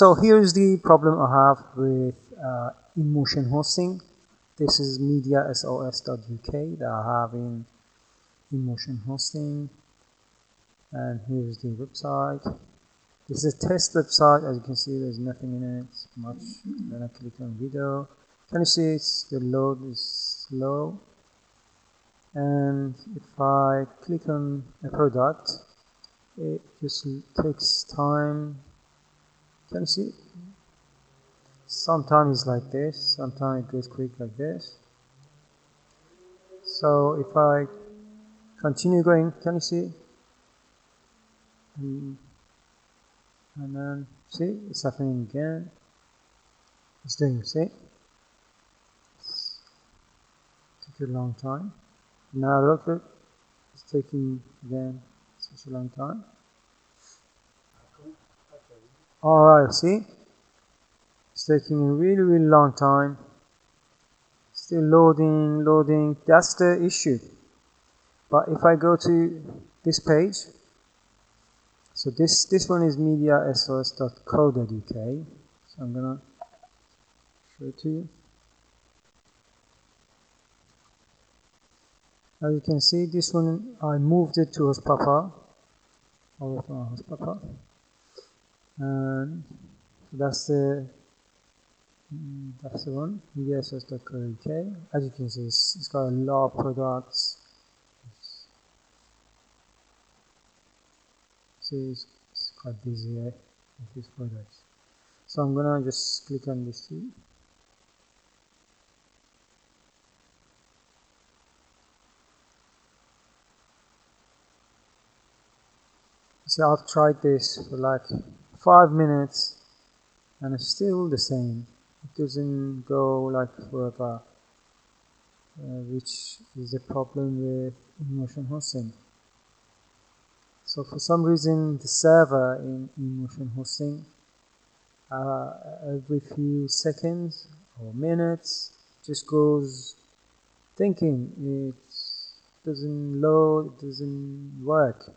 So here's the problem I have with InmotionHosting. This is mediasos.uk that I have in InmotionHosting, and here's the website. This is a test website. As you can see, there's nothing in it much. Then I click on video. Can you see the load is slow? And if I click on a product, it just takes time. Can you see? Sometimes it's like this, sometimes it goes quick like this. So if I continue going, can you see? And then see, it's happening again. It's doing, see? It took a long time. Now look, it's taking again such a long time. Alright, see? It's taking a really long time. Still loading. That's the issue. But if I go to this page, so this one is mediasos.co.uk. So I'm gonna show it to you. As you can see, this one I moved it to Hostpapa, and that's the one, mediasos.co.uk. As you can see, it's got a lot of products. See, it's quite busy with these products. So I'm gonna just click on this too. So I've tried this for like 5 minutes and it's still the same. It doesn't go like forever, which is the problem with InmotionHosting. So for some reason the server in InmotionHosting every few seconds or minutes just goes thinking. It doesn't load, it doesn't work.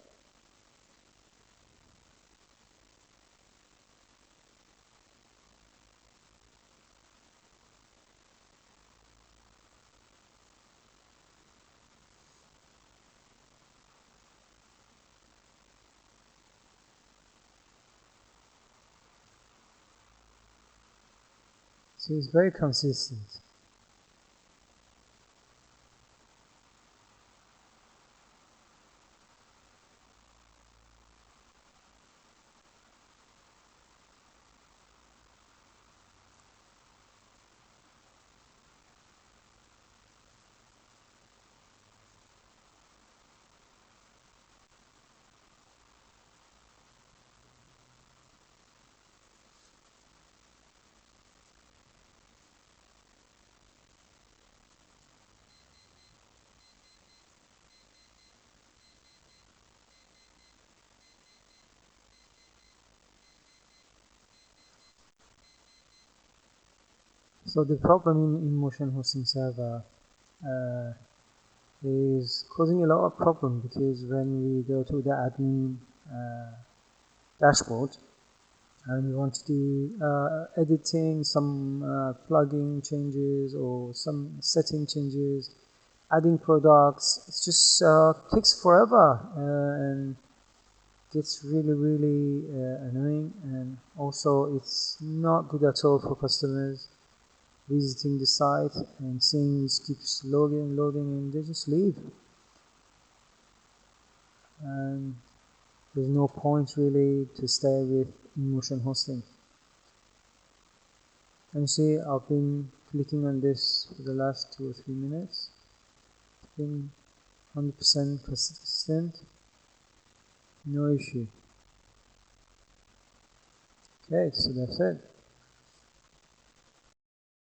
So it's very consistent. So the problem in InmotionHosting server is causing a lot of problem, because when we go to the admin dashboard and we want to do editing, some plugin changes or some setting changes, adding products, it just takes forever and gets really annoying, and also it's not good at all for customers visiting the site and seeing it keeps loading and they just leave, and there's no point really to stay with InmotionHosting. And you see, I've been clicking on this for the last 2 or 3 minutes. It's been 100% consistent, no issue. Okay, so that's it.